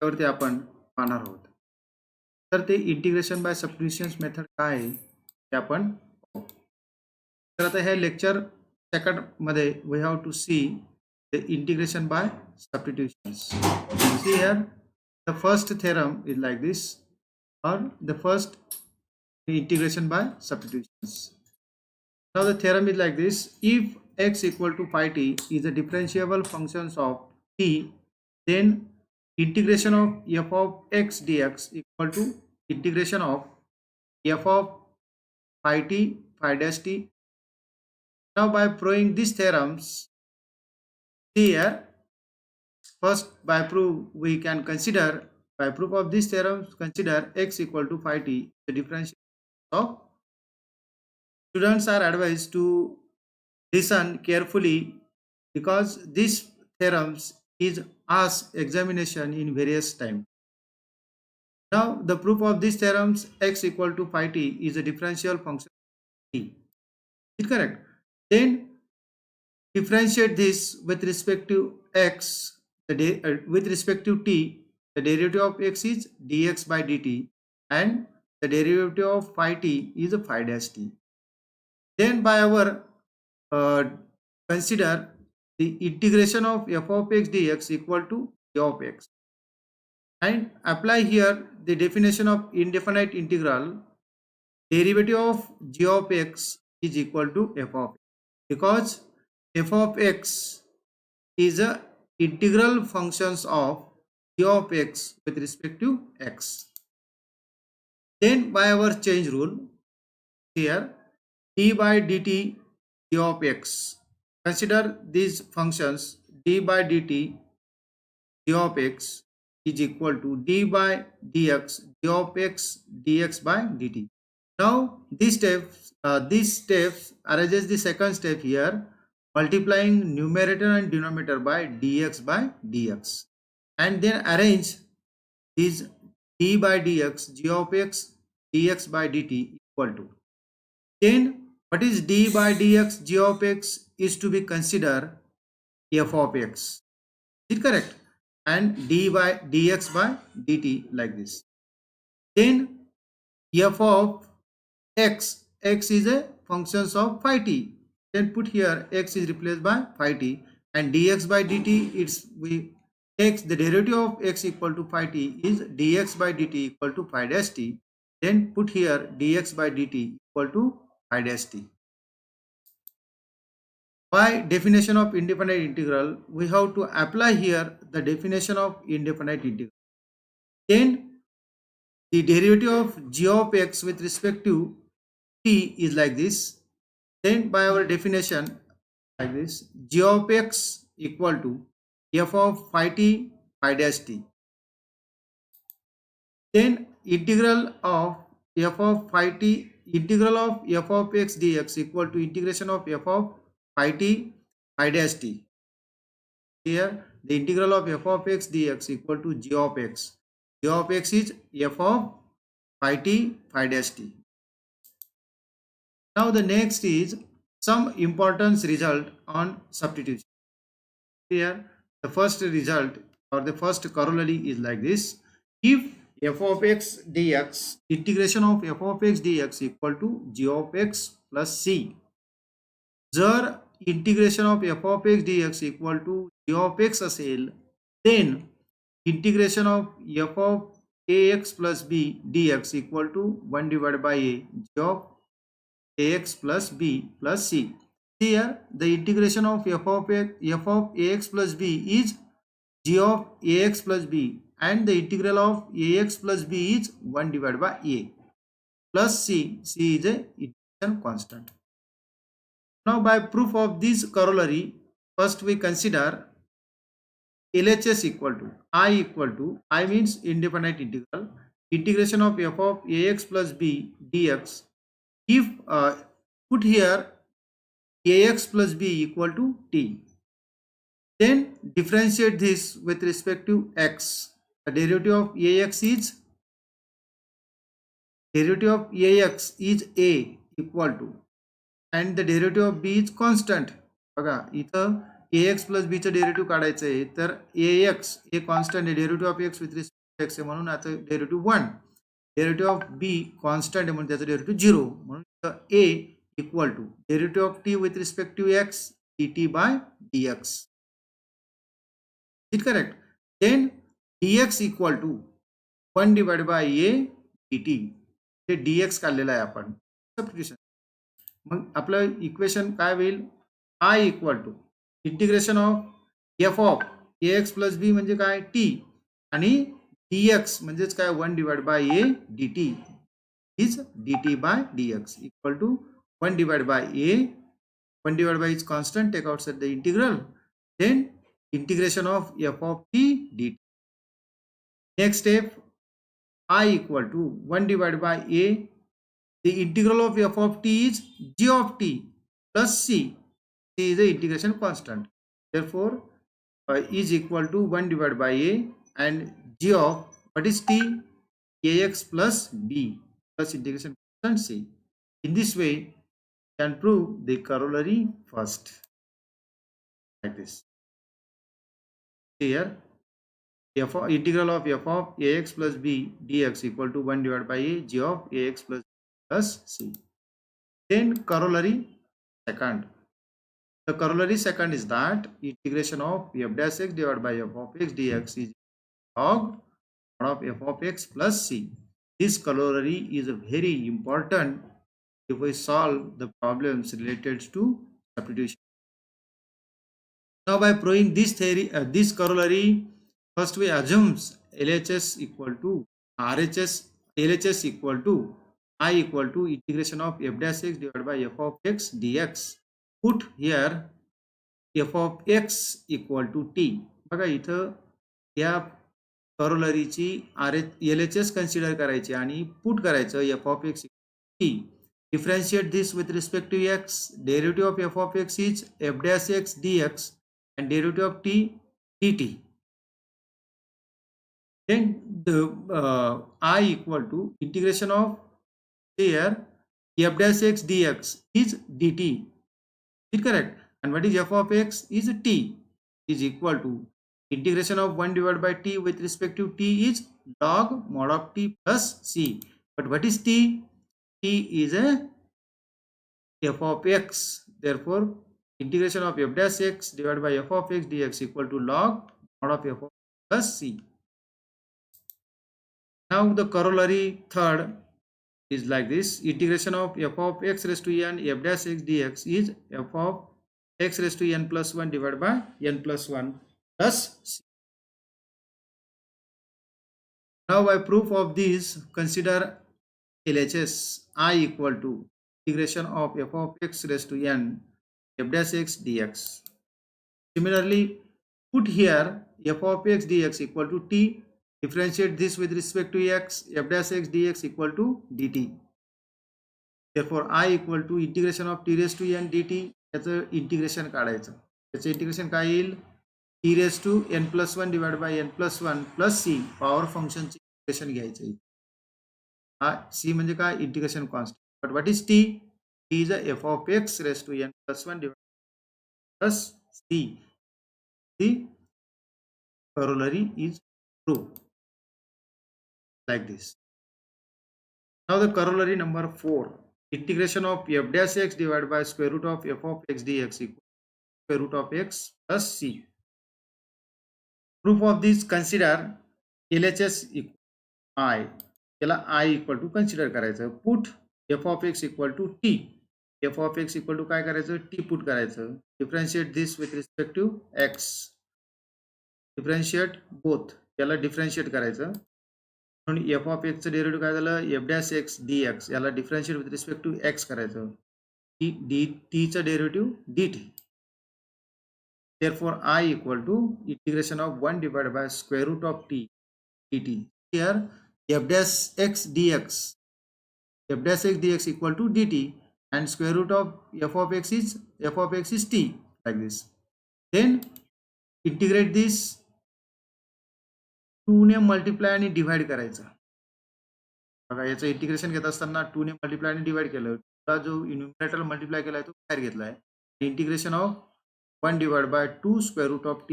त्यावरती आपण पाहणार आहोत. तर ते इंटिग्रेशन बाय सबस्टिट्यूशन्स मेथड काय आहे ते आपण पाहू. तर आता ह्या लेक्चर सेकंड मध्ये we have to see the integration by substitutions. See here, the first theorem is like this, or the first integration by substitutions. Now the theorem is like this: if x equal to phi t is a differentiable functions of t, then integration of f of x dx equal to integration of f of phi t phi dash t. Now by proving these theorems, see here, first by proof we can consider, by proof of these theorems, consider x equal to phi t the differential of. Students are advised to listen carefully because these theorems is asked examination in various time. Now the proof of these theorems: x equal to phi t is a differential function t. Is correct? Then differentiate this with respect to x, with respect to t, the derivative of x is dx by dt, and the derivative of phi t is phi dash t. Then by our uh, consider the integration of f of x dx equal to g of x, and apply here the definition of indefinite integral. Derivative of g of x is equal to f of x, because f of x is a integral functions of g of x with respect to x. Then by our change rule, here d by dt g of x, consider these functions d by dt g of x is equal to d by dx g of x dx by dt. Now these steps arises the second step here, multiplying numerator and denominator by dx by dx, and then arrange these d by dx g of x dx by dt equal to. Then what is d by dx g of x is to be considered f of x. Is it correct? And d by dx by dt like this. Then f of x, x is a functions of phi t. Then put here x is replaced by phi t, and dx by dt, it's we x, the derivative of x equal to phi t is dx by dt equal to phi dash t. Then put here dx by dt equal to phi dash t. By definition of indefinite integral, we have to apply here the definition of indefinite integral. Then the derivative of g of x with respect to t is like this. Then by our definition like this, g of x equal to f of phi t phi dash t. Then integral of f of phi t, integral of f of x dx equal to integration of f of phi t phi dash t. Here the integral of f of x dx equal to g of x. G of x is f of phi t phi dash t. Now the next is some importance result on substitution. Here the first result or the first corollary is like this: if f of x dx, integration of f of x dx equal to g of x plus c, जर integration of f of x dx equal to g of x असेल, then integration of f of ax plus b dx equal to 1 divided by a g of ax plus b plus c. Here the integration of f of ax plus b is g of ax plus b, and the integral of ax plus b is 1 divided by a plus c. C is a integration constant. Now by proof of this corollary, first we consider LHS equal to I means indefinite integral, integration of f of ax plus b dx. If put here ax plus b equal to t, then differentiate this with respect to x. The derivative of ax is a equal to, and the derivative of b is constant. बघा इथं ax plus बीचं derivative काढायचं आहे, तर ax हे constant आहे, derivative of x with respect to x आहे, म्हणून आता derivative 1. Derivative of B constant आहे म्हणून त्याचं डेरिव्हेटिव्ह 0, म्हणून a equal to derivative of T with respect to x dt by dx. It correct. Then dx equal to 1 divide by a dt. हे dx काढलेलं आहे आपण सबस्टिट्यूशन. मग आपलं इक्वेशन काय होईल? I equal to integration of f of ax plus b म्हणजे काय t, आणि dx म्हणजेच काय 1 divide by a dt is dt by dx equal to 1 divide by a, 1 divided by its constant, take outside the integral, then integration of f of t dt. Next step, I equal to 1 divided by a, the integral of f of t is g of t plus c. C is the integration constant, therefore is equal to 1 divided by a and g of what is t, ax plus b plus integration constant c. In this way can prove the corollary first, like this. Here f of, integral of f of ax plus b dx equal to 1 divided by a g of ax plus c. Then corollary second. The corollary second is that integration of f dash x divided by f of x dx is log of f of x plus c. This corollary is very important if we solve the problems related to substitution. Now by proving this theory, this corollary, first we assumes LHS equal to RHS, LHS equal to I equal to integration of f dash x divided by f of x dx. Put here f of x equal to t. बघा इथं या करोलरीची LHS consider करायची आणि put करायचं f of x t. Differentiate this with respect to x. Derivative of f of x is f dash x dx and derivative of t dt. Then the I equal to integration of here f dash x dx is dt. Is it correct? And what is f of x is t is equal to integration of 1 divided by t with respect to t is log mod of t plus c. But what is t? T is a f of x. Therefore, integration of f dash x divided by f of x dx equal to log mod of f of x plus c. Now the corollary third is like this. Integration of f of x raised to n f dash x dx is f of x raised to n plus 1 divided by n plus 1 plus c. Now by proof of this, consider LHS. I equal to integration of f of x raised to n f dash x dx. Similarly, put here f of x dx equal to t. Differentiate this with respect to x, f dash x dx equal to dt. Therefore, I equal to integration of t raised to n dt. याचं integration काढायचं. त्याचं integration काय येईल? t raised to n plus 1 divided by n plus 1 plus c. Power फंक्शनचे integration घ्यायचं. हा c म्हणजे काय? Integration constant. But what is t? t is a f of x raised to n plus 1 divided plus c. The corollary is true, like this. Now the corollary number 4. Integration of f dash x divided by square root of f of x dx equal to square root of x plus c. Proof of this, consider LHS equal I. याला I equal to consider करायचं. Put f of x equal to t. f of x equal to काय करायचं? t put करायचं. Differentiate this with respect to x. Differentiate both. याला differentiate करायचं. म्हणून f of x चं derivative काय झालं? f dash x dx. याला differentiate with respect to x करायचं. t चं derivative dt. Therefore, I equal to integration of 1 divided by square root of t dt. Here, f dash x dx. f dash x dx equal to dt and square root of f of x is t, like this. Then integrate this. 2 ने multiply आणि divide करायचं. बघा याचं integration घेत असताना 2 ने multiply आणि divide केलं. जो न्यूमरेटर मल्टिप्लाय केलाय तो बाहेर घेतलाय. Integration of 1 divided by 2 square root of t.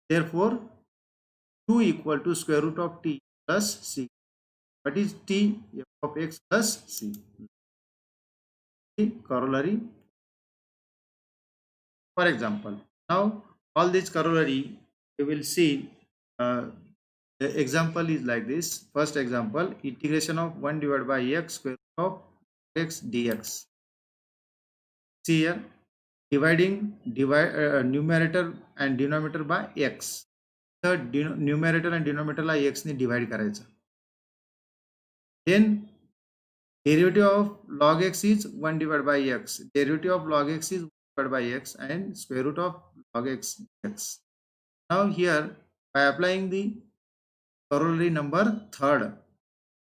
Therefore, 2 equal to square root of t plus c. What is t? F of x plus c. The corollary. For example, now all this corollary we will see. The example is like this. First example, integration of 1 divided by x square root of x dx. See here, divide numerator and denominator by x. The numerator and denominator ला x ने divide करायचं. Then derivative of log x is 1 divided by x. Derivative of log x is 1 divided by x and square root of log x dx. Now here, by applying the corollary number third,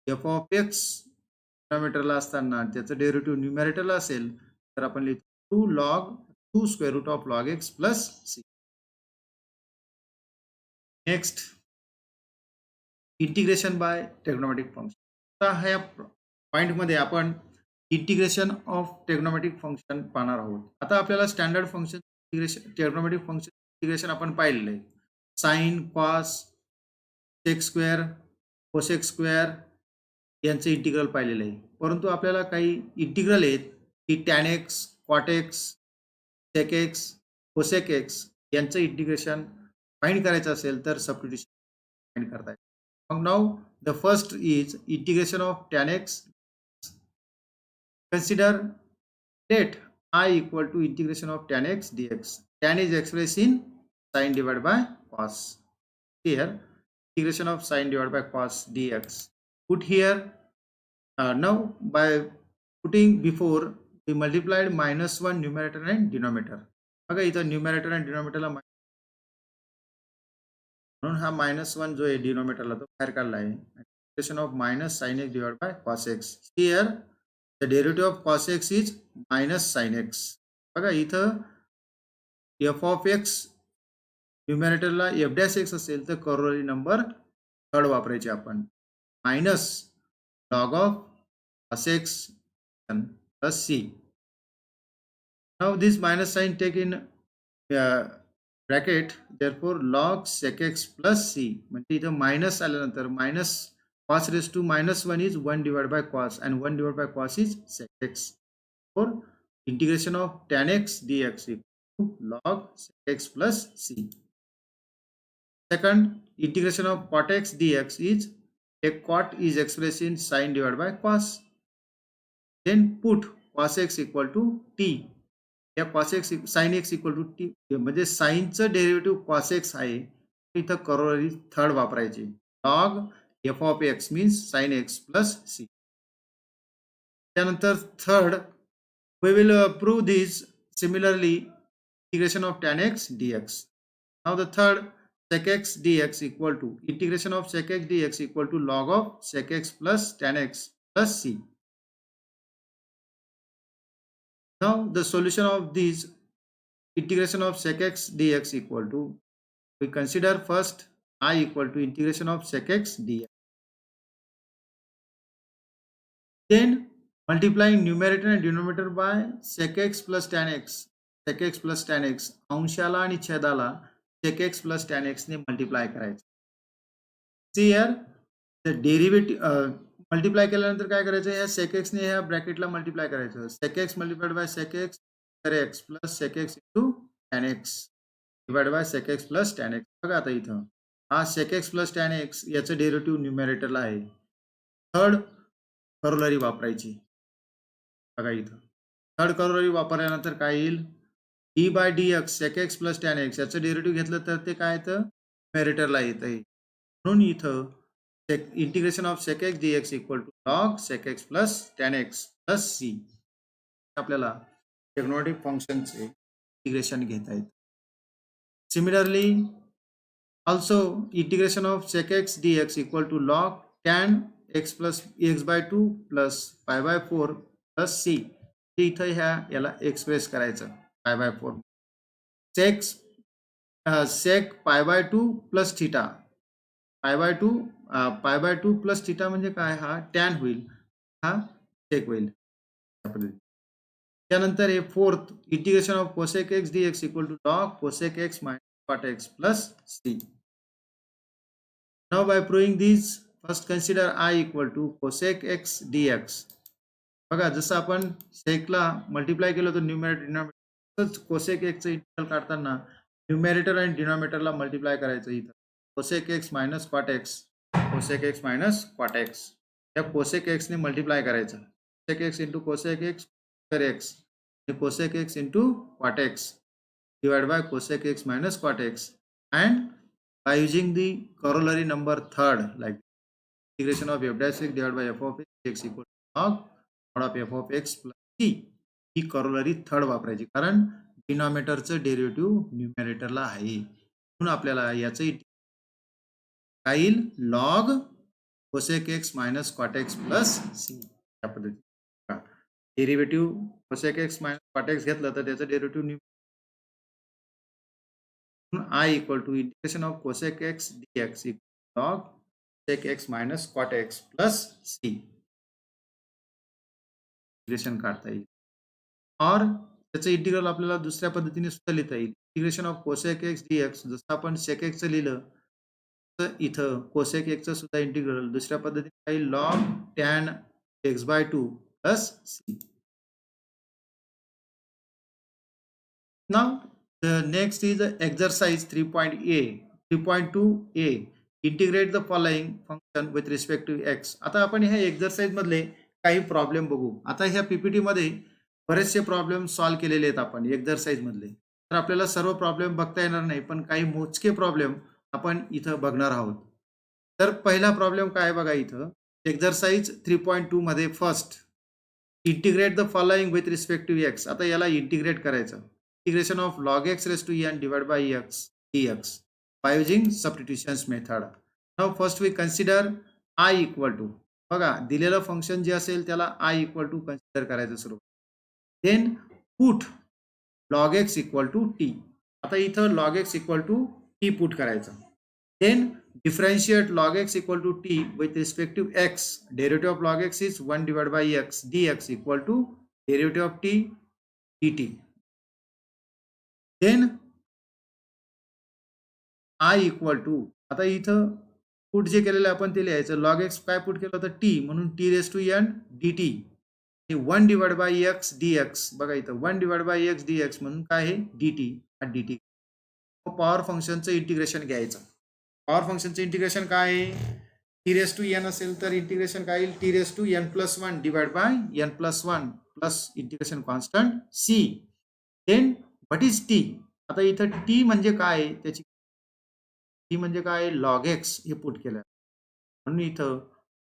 f of x डिनॉमिनेटरला असताना त्याचं derivative न्यूमरेटरला असेल तर आपण लिहितो 2 log 2 square root of log x plus c. Next, integration by trigonometric function. आता ह्या पॉईंटमध्ये आपण इंटिग्रेशन ऑफ ट्रिग्नोमेट्रिक फंक्शन पाहणार आहोत. आता आपल्याला standard function integration trigonometric function integration आपण पाहिलेलं आहे. Sine, cos, sec square, cosec square यांचं इंटिग्रल पाहिलेलं आहे. परंतु आपल्याला काही इंटिग्रल आहेत की tan x, cot x, sec x, cosec x यांचं इंटिग्रेशन फाइंड करायचं असेल तर सबस्टिट्यूशन फाइंड करता येईल. मग now the first is integration of tan x. Consider let I equal to integration of tan x dx. Tan is expressed in sin divided by cos. Here, integration of sin divided by cos dx. Put here, now by putting before, we multiplied minus 1 numerator and denominator. बघा इथं numerator आणि डिनॉमिनेटरला म्हणून हा -1 जो आहे डिनॉमिनेटरला तो बाहेर काढला आहे. Integration of minus sine x divide by cos x. Here the derivative of cos x is minus sine x. बघा इथं एफ ऑफ एक्स न्यूमरेटरला एफ डॅश एक्स असेल तर करोलरी नंबर थर्ड वापरायचे आपण. Minus log of cos x plus C. Now this minus sine take in bracket, therefore log sec x plus c. म्हणजे इथं minus आल्यानंतर minus cos raised to -1 is 1 divided by cos and 1 divided by cos is sec x. For integration of tan x dx equal to log sec x plus c. Second, integration of cot x dx is a cot is expressed in sin divided by cos. Then put cos x equal to t. या cos x sin x equal to t म्हणजे साइनचं derivative cos x आहे. इथं corollary third वापरायची. log f of x means sin x plus c. त्यानंतर third, we will prove this similarly integration of tan x dx. Now the third, sec x dx equal to integration of sec x dx equal to log of sec x plus tan x plus c. Now the solution of this integration of sec x dx equal to, we consider first I equal to integration of sec x dx. Then multiplying numerator and denominator by sec x plus tan x. sec x plus tan x अंशाला आणि छेदाला sec x plus tan x ने multiply करायचं. See here the derivative multiply केल्यानंतर काय करायचं, या sec x ने ह्या ब्रॅकेटला मल्टिप्लाय करायचं. sec x multiplied by sec x x plus sec x into tan x divided by sec x plus tan x. बघा आता इथं हा sec x plus tan x याचं डेरिव्हेटिव्ह न्यूमरेटरला आहे. थर्ड करोलरी वापरायची. बघा इथं थर्ड करोलरी वापरल्यानंतर काय येईल, D by D x sec x plus tan x याचं डेरिव्हेटिव्ह घेतलं तर ते काय येतं, न्यूमरेटरला येत आहे. म्हणून इथं integration of sec x dx equal to log sec x plus tan x plus c. आपल्याला ट्रिग्नोमेट्रिक फंक्शनचे इंटिग्रेशन घेता येतं. Similarly also integration of sec x dx equal to log tan x plus x by 2 plus pi by 4 plus c. इथं ह्या याला express करायचं pi by 4. sec pi by 2 plus theta. pi by 2 plus theta म्हणजे काय, हा tan होईल, हा sec होईल. त्यानंतर हे fourth integration of cosec x D x equal to log cosec x minus cot x plus C. Now by proving this, first consider I equal to cosec x dx. बघा जसं आपण सेकला multiply केलं होतं numerator denominator, तसंच cosec एक्सचं integral काढताना numerator आणि डिनॉमिनेटरला मल्टिप्लाय करायचं. इथं cosec x minus cot x, cosec x minus cot x, या कोसेक एक्सने मल्टिप्लाय करायचं. Cosec x into cosec x square x आणि cosec x into cot x divide by cosec x minus cot x. And by using the corollary number third, like integration of f dash x divided by f of x equal to log mod of f of x plus c, he corollary third वापरायची, कारण डिनॉमिनेटरचं derivative न्यूमरेटरला आहे. म्हणून आपल्याला याचं काय येईल, log cosec x minus cot x plus C. या पद्धतीने derivative cosec x minus cot x घेतलं तर त्याचं derivative I equal to integration of cosec x dx equal log sec x minus cot x plus c. Integration काढता येईल. और त्याचं integral आपल्याला दुसऱ्या पद्धतीने सुद्धा लिहिता येईल. Integration of cosec x DX, जसं आपण सेक एक्सचं लिहिलं तर इथं कोसेक एक्सचं सुद्धा इंटिग्रल दुसऱ्या पद्धतीने काही log tan x by 2 plus C. Now the next is exercise 3.2a. Integrate the following function with respect to x. आता आपण ह्या एक्झरसाइज मधले काही प्रॉब्लेम बघू. आता ह्या पीपीटी मध्ये बरेचसे प्रॉब्लेम सॉल्व्ह केलेले आहेत आपण एक्झरसाइज मधले. तर आपल्याला सर्व प्रॉब्लेम बघता येणार नाही, पण काही मोजके प्रॉब्लेम आपण इथं बघणार आहोत. तर पहिला प्रॉब्लेम काय बघा इथं एक्झरसाइज 3.2 मध्ये first integrate the following with respect to x. आता याला इंटिग्रेट करायचं. Integration of log x raised to n divided by x dx by using substitutions method. Now first we consider I equal to, बघा दिलेलं function जे असेल त्याला I equal to consider करायचं सुरू. Then put log x equal to t. आता इथं log x equal to t put करायचं. Then differentiate log x equal to t with respect to x. Derivative of log x is 1 divided by x dx equal to derivative of t dt. Then I equal to, आता इथं put जे केलेलं आपण ते लिहायचं. Log x काय put केलं होतं टी, म्हणून t raise to n d t. 1 divide by x D x, बघा इथं 1 divide by x D x म्हणून काय आहे d t d t. Power फंक्शनचं इंटिग्रेशन घ्यायचं. पॉवर फंक्शनचं इंटिग्रेशन काय आहे, टी रेस टू एन असेल तर इंटिग्रेशन काय येईल, T raise to N plus 1 divide by N plus 1 plus integration constant C. Then what is T. आता इथं टी म्हणजे काय, त्याची टी म्हणजे काय लॉग एक्स हे पुट केलं, म्हणून इथं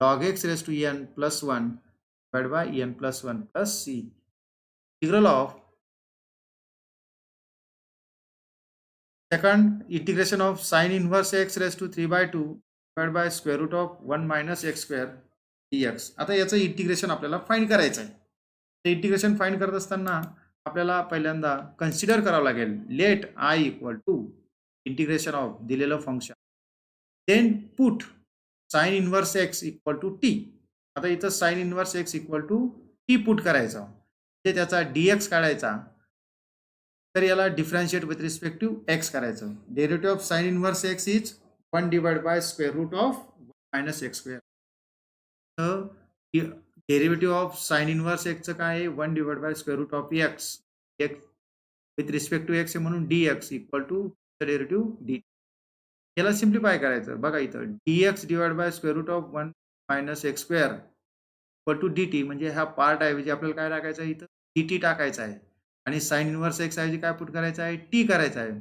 log x raise to N plus 1 divide by N plus 1 plus C. Integral of second integration of sine inverse x raise to 3/2 divide by square root of 1 minus x square DX. आता याचं integration आपल्याला find करायचं आहे. ते integration find करत असताना आपल्याला पहिल्यांदा कन्सिडर करावं लागेल let I equal to integration of दिलेलं function, then put sine inverse x equal to t. आता इथं sine inverse x equal to t put करायचं, म्हणजे त्याचा डीएक्स काढायचा. तर याला differentiate with respect to x करायचं. Derivative of sine inverse x is 1 divide by square root of minus x square. Derivative of sine inverse एक्सचं काय आहे 1 divide by square root of x with respect to x म्हणून dx equal to derivative d. याला simplify करायचं. बघा इथं dx divide by square root of 1 minus x square equal to D t, म्हणजे हा पार्ट ऐवजी आपल्याला काय टाकायचं आहे इथं डी टी टाकायचं आहे, आणि साइन इनवर्स एक्स ऐवजी काय पुट करायचं आहे टी करायचं आहे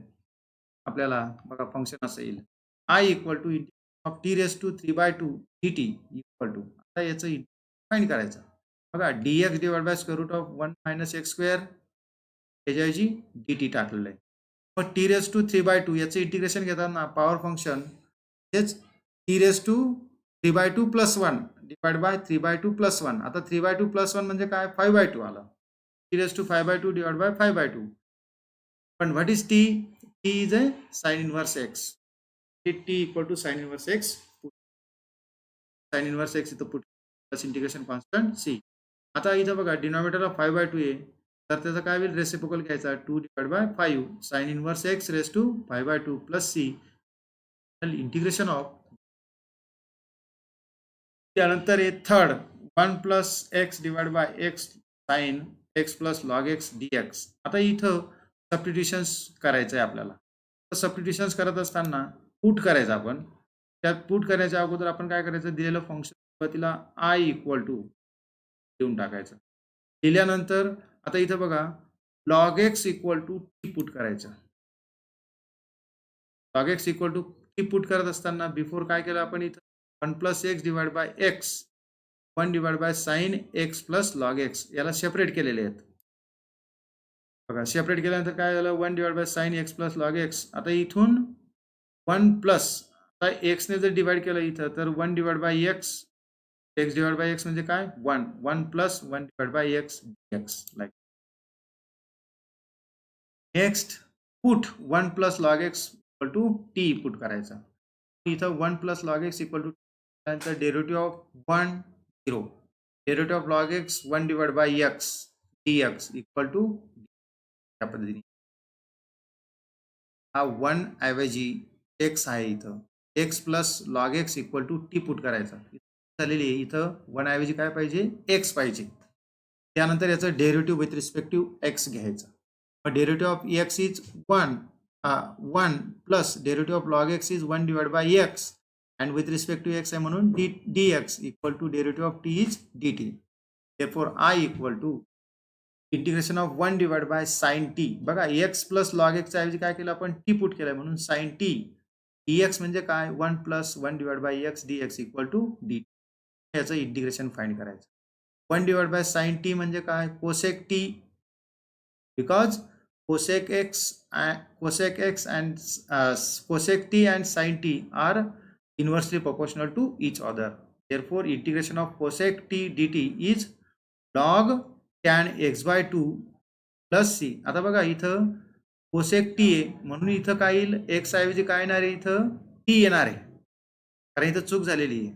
आपल्याला. बघा फंक्शन असं येईल I equal to of T raise to 3/2 D T equal to. आता याचं फाइंड करायचं. बघा DX divide by square root of 1 minus x square त्याच्याऐवजी डी टी टाकलेलं आहे. मग टी रेस टू 3/2 याचं इंटिग्रेशन घेताना पॉवर फंक्शन हेच t raise to 3/2 plus 1 divide by 3/2 plus 1. आता 3/2 प्लस 1 म्हणजे काय 5/2 आला. T raise to 5/2 divide by 5/2. पण what is t, t is a sine inverse x. T equal to sine inverse x, sine inverse x इथं put plus integration constant c. आता इथं बघा डिनॉमिनेटरला 5/2 आहे, तर त्याचा काय होईल, रेसिप्रोकल घ्यायचा 2/5 sine inverse x raise to 5/2 plus C integration of. त्यानंतर हे third 1 plus x divide by x sine x plus log x D x. आता इथं सबस्टिट्यूशन्स करायचं आहे आपल्याला. तर सबस्टिट्यूशन्स करत असताना पुट करायचं आपण. त्यात पुट करायच्या अगोदर आपण काय करायचं, दिलेलं फंक्शन सुरुवातीला आय इक्वल टू देऊन टाकायचं. दिल्यानंतर आता इथं बघा log x equal to t put करायचं. Log x equal to t put करत असताना बिफोर काय केलं आपण इथं 1 plus x divide by x 1 divide by sine x plus log x याला सेपरेट केलेले आहेत. बघा सेपरेट केल्यानंतर काय झालं 1 divide by sine x plus log x. आता इथून 1 प्लस आता एक्सने जर डिवाइड केलं इथं तर 1 divide by x x divide by x म्हणजे काय 1 1 plus 1 divide by x x like. Next put 1 plus log x equal to t put करायचा. इथं 1 plus log x equal to त्यानंतर derivative of 1 0 derivative of log x 1 divide by x D x equal to या पद्धतीने. हा 1 ऐवजी x आहे इथं x plus log x equal to t put करायचा. झालेली आहे इथं 1 ऐवजी काय पाहिजे एक्स पाहिजे. त्यानंतर याचं डेरिव्हेटिव्ह विथ रिस्पेक्टिव्ह एक्स घ्यायचं. Derivative of x is 1 1 plus derivative of log x is 1 divide by x and with respect to x आहे म्हणून D x equal to derivative of T is D T. Therefore I equal to integration of 1 divide by sine T. बघा x plus log x ऐवजी काय केलं आपण T put केलं म्हणून sign T D x म्हणजे काय 1 plus 1 divide by x D x equal to D. याचं इंटिग्रेशन फाइंड करायचं. 1 डिवाइड बाय साइन टी म्हणजे काय cosec T because cosec x and cosec t and sin t are inversely proportional to each other. Therefore, integration of cosec t dt is log tan x by 2 plus c. आता बघा इथं cosec t आहे म्हणून इथं काय येईल x ऐवजी काय येणार आहे इथं t येणार आहे कारण इथं चूक झालेली आहे.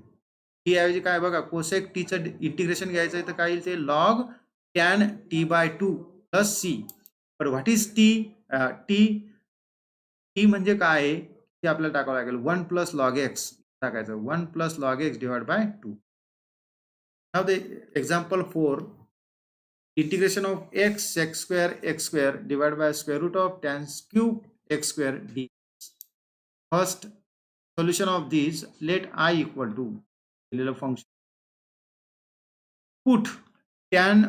t ऐवजी काय बघा cosec t चं इंटिग्रेशन घ्यायचं आहे तर काय येईल ते log tan t by 2 plus c. पण what is t T T म्हणजे काय आहे ते आपल्याला टाकावं लागेल 1 प्लस लॉग एक्स टाकायचं 1 plus log x divide by 2. Now the example 4 integration of x square divide by square root of tan cube x square d. First solution of this let I equal to दिलेलं function put tan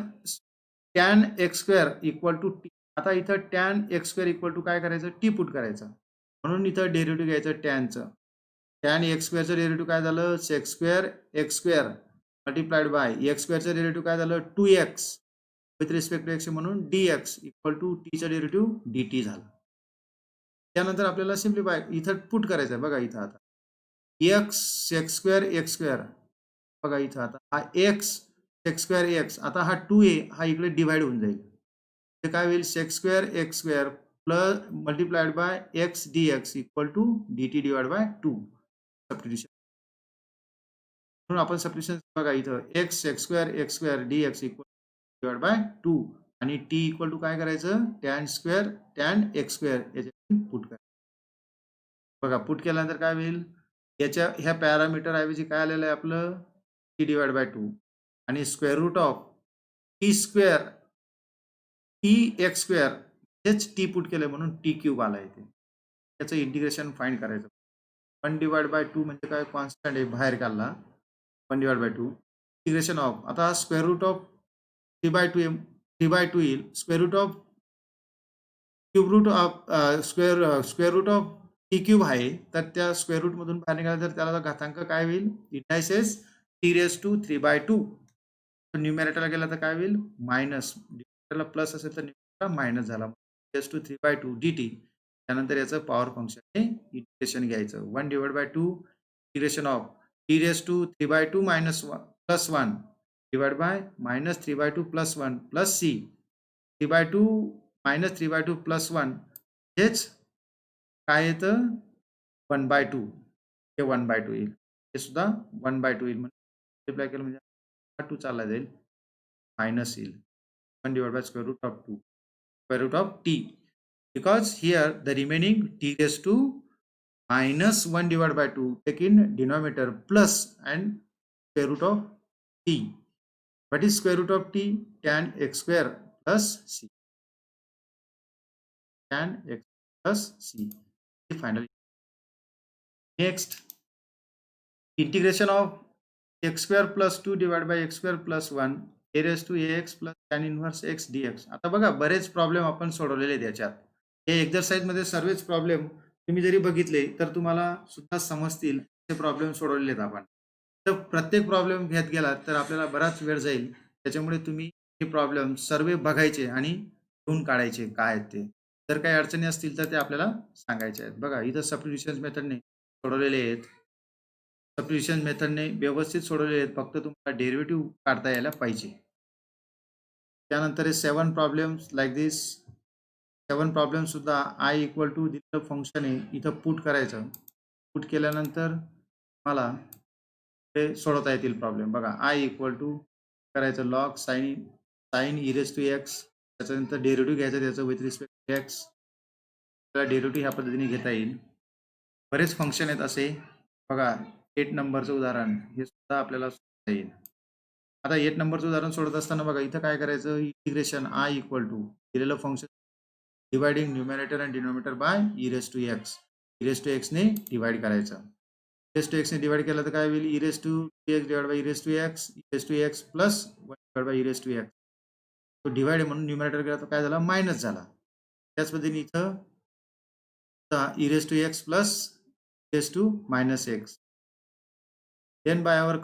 x square equal to t. आता इथं tan x square equal to काय करायचं t put करायचं म्हणून इथं derivative घ्यायचं टॅनचं. tan एक्स स्क्वेअरचं डेरिव्हेटिव्ह काय झालं sec x square x square multiplied by x स्क्वेअरचं डेरिव्हेटिव्ह काय झालं 2x with respect to x म्हणून dx इक्वल टू टीचं डेरिव्हेटिव्ह dt झालं. त्यानंतर आपल्याला सिम्प्लिफाय इथं पुट करायचं आहे. बघा इथं आता एक्स स्क्वेअर बघा इथं आता हा एक्स सेक्स स्क्वेअर एक्स आता हा 2a हा इकडे डिवाइड होऊन जाईल. ते काय होईल sec x square plus multiplied by x D x equal to D T divide by 2 substitution. म्हणून आपण सबस्टिट्यूशन बघा इथं x square D x equal divide by 2 आणि टी इक्वल टू काय करायचं tan एक्स स्क्वेअर याच्या पुट करायचं. बघा पुट केल्यानंतर काय होईल याच्या ह्या पॅरामीटर ऐवजी काय आलेलं आहे आपलं टी डिवाइड बाय 2 आणि square root of T square T x square हेच टी पुट केलं म्हणून टी क्यूब आला इथे. त्याचं इंटिग्रेशन फाइंड करायचं. 1 डिवाइड बाय 2 म्हणजे काय कॉन्स्टंट आहे बाहेर काढला 1 डिवाइड बाय 2 इंटिग्रेशन ऑफ आता स्क्वेअर रूट ऑफ 3/2 येईल square root of cube root of square root of T cube आहे तर त्या स्क्वेअर रूट मधून बाहेर निघाला तर त्याला घातांक काय होईल इंडायसेस टी रेस टू 3/2. न्यूमरेटरला गेला तर काय होईल मायनस प्लस असेल तर न्यूमरेटर मायनस झाला रेस टू 3/2 dt. त्यानंतर याचं पॉवर फंक्शन हे इंटिग्रेशन घ्यायचं 1 divide by 2 integration of T raise to 3/2 minus plus 1 divide by minus 3/2 plus 1 plus C 3/2 minus 3/2 plus 1 हेच काय येतं 1/2 हे 1/2 येईल हे सुद्धा 1/2 येईल मल्टिप्लाय केलं म्हणजे 2 चालला जाईल मायनस येईल 1 divided by square root of 2, square root of t, because here the remaining t raised to minus 1 divided by 2 take in denominator plus and square root of t. What is square root of t? Tan x square plus c. Tan x plus c. Finally, next, integration of x square plus 2 divided by x square plus 1 a raised to ax plus tan inverse x dx. आता बघा बरेच problem आपण सोडवलेले आहेत याच्यात. हे exercise मध्ये सर्वच प्रॉब्लेम तुम्ही जरी बघितले तर तुम्हाला सुद्धा समजतील ते प्रॉब्लेम सोडवलेले आहेत आपण. तर प्रत्येक प्रॉब्लेम घेत गेला तर आपल्याला बराच वेळ जाईल. त्याच्यामुळे तुम्ही हे प्रॉब्लेम सर्व बघायचे आणि लिहून काढायचे काय आहेत ते. जर काही अडचणी असतील तर ते आपल्याला सांगायचे आहेत. बघा इथं सबस्टिट्यूशन मेथडने सोडवलेले आहेत. सबस्टिट्यूशन मेथडने व्यवस्थित सोडवलेले आहेत, फक्त तुम्हाला डेरिव्हेटिव्ह काढता यायला पाहिजे. त्यानंतर 7 प्रॉब्लेम्स लाईक दिस. 7 प्रॉब्लेम सुद्धा आय इक्वल टू दिलेलं फंक्शन आहे इथं पुट करायचं. पुट केल्यानंतर मला ते सोडवता येतील प्रॉब्लेम. बघा आय इक्वल टू करायचं log sine raise to x, त्याच्यानंतर डेरिव्हेटिव्ह घ्यायचं त्याचं विथ रिस्पेक्ट टू एक्स. त्याला डेरिव्हेटिव्ह ह्या पद्धतीने घेता येईल. बरेच फंक्शन आहेत असे. बघा 8 नंबरचं उदाहरण हे सुद्धा आपल्याला सोडवता येईल. आता 8 नंबरचं उदाहरण सोडत असताना बघा इथं काय करायचं, इंटिग्रेशन आय इक्वल टू दिलेलं फंक्शन डिवायडिंग न्यूमरेटर आणि denominator by e raise to x. E raise to एक्सने डिवाइड करायचं. इरेज टू एक्सने डिवाइड केलं तर काय होईल, e raise to x divide by e raise to x plus 1 divide by e raise to x. तो डिवाइड म्हणून न्यूमरेटर केला तर काय झाला, मायनस झाला. त्याच पद्धतीने इथं e raise to x plus e raise to minus x. Then by our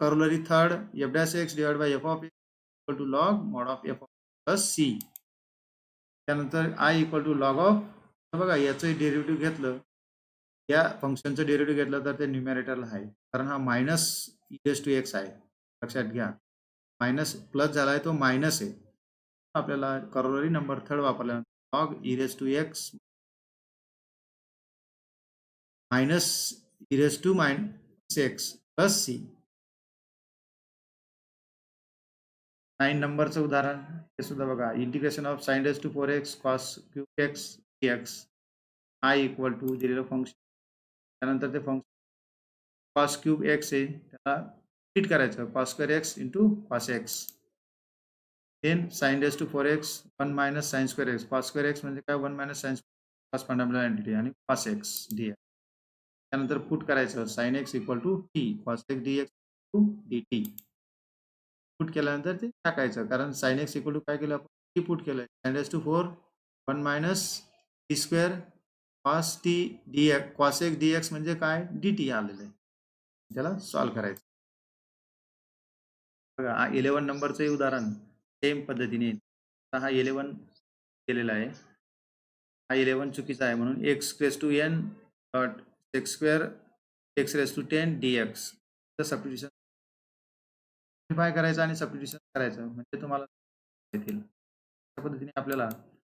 corollary third, f dash x divided by f of x equal to log mod of f of x plus c. त्यानंतर I equal to log of, बघा याचं derivative घेतलं, या फंक्शनचं derivative घेतलं तर ते न्यूमरेटरला आहे, कारण हा मायनस इरेज टू एक्स आहे. लक्षात घ्या, मायनस प्लस झाला आहे तो मायनस आहे. आपल्याला करोलरी नंबर थर्ड वापरल्यानंतर log raise to x minus raise to minus x plus C. 9 नंबरचं उदाहरण हे सुद्धा बघा, integration of sine raise to 4x cos cube x dx. I equal to दिलेलं फंक्शन, त्यानंतर ते फंक्शन cos क्यूब x आहे त्याला स्प्लिट करायचं cos square x into cos x. Then sine raise to 4x 1 minus sine square x, cos square x म्हणजे काय 1 minus sine cos fundamental entity आणि cos x dx. त्यानंतर put करायचं sin x equal to t cos x dx to dt. Put केल्यानंतर ते टाकायचं, कारण sine x equal to काय केलं आपण, टी पुट केलं. Sine raise to 4 1 minus T square cos T D x, cos x D x म्हणजे काय, डी टी आलेलं आहे. त्याला सॉल्व्ह करायचं. बघा 11 नंबरचं उदाहरण सेम पद्धतीने, हा 11 केलेला आहे. हा 11 चुकीचा आहे म्हणून x raise to N dot x square x raise to 10 D x substitution simplify करायचं आणि सबस्टिट्यूशन करायचं म्हणजे तुम्हाला येतील. त्या पद्धतीने आपल्याला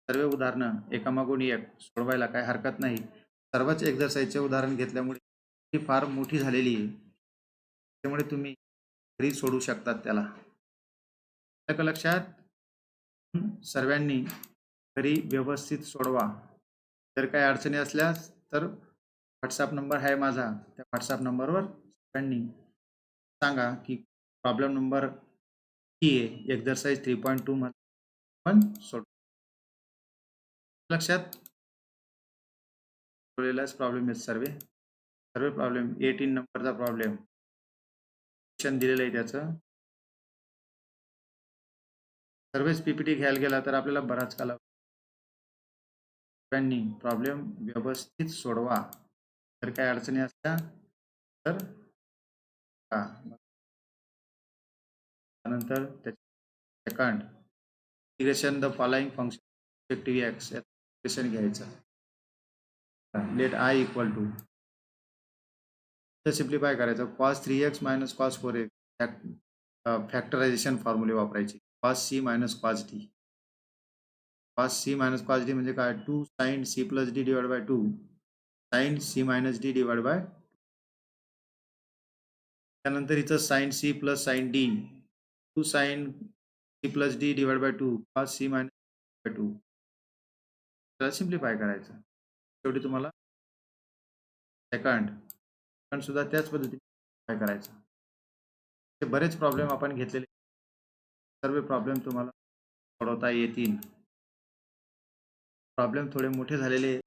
सर्व उदाहरणं एकामागून एक सोडवायला काय हरकत नाही. सर्वच एक्झरसाइजचे उदाहरण घेतल्यामुळे ती फार मोठी झालेली आहे, त्यामुळे तुम्ही घरी सोडू शकतात त्याला. लक्षात सर्वांनी घरी व्यवस्थित सोडवा. जर काही अडचणी असल्यास तर व्हॉट्सअप नंबर आहे माझा, त्या व्हॉट्सअप नंबरवर सर्वांनी सांगा की प्रॉब्लेम नंबर ही आहे एक्झरसाइज 3.2 मध्ये पण सोड. लक्षात प्रॉब्लेम आहेत सर्व प्रॉब्लेम. 18 नंबरचा प्रॉब्लेम दिलेलं आहे, त्याचं सर्वच पीपीटी घ्यायला गेला तर आपल्याला बराच कालावधी. प्रॉब्लेम व्यवस्थित सोडवा. जर काही अडचणी असल्या तर त्यानंतर second integration the following function effective x integration घ्यायचं. Let I equal to simplify करायचं cos 3x minus cos 4x factorisation फॉर्म्युले वापरायची. cos c minus cos d, cos c minus cos d म्हणजे काय, 2 sin c plus d divide by 2 sin c minus d divide by. त्यानंतर इथं sin c plus sin d 2 sin c plus d divide by 2 किंवा C minus bye 2 त्याला simplify करायचं. शेवटी तुम्हाला second सुद्धा त्याच पद्धतीने काय करायचं. हे बरेच प्रॉब्लेम आपण घेतलेले, सर्व प्रॉब्लेम तुम्हाला सोडवता येतील. प्रॉब्लेम थोडे मोठे झालेले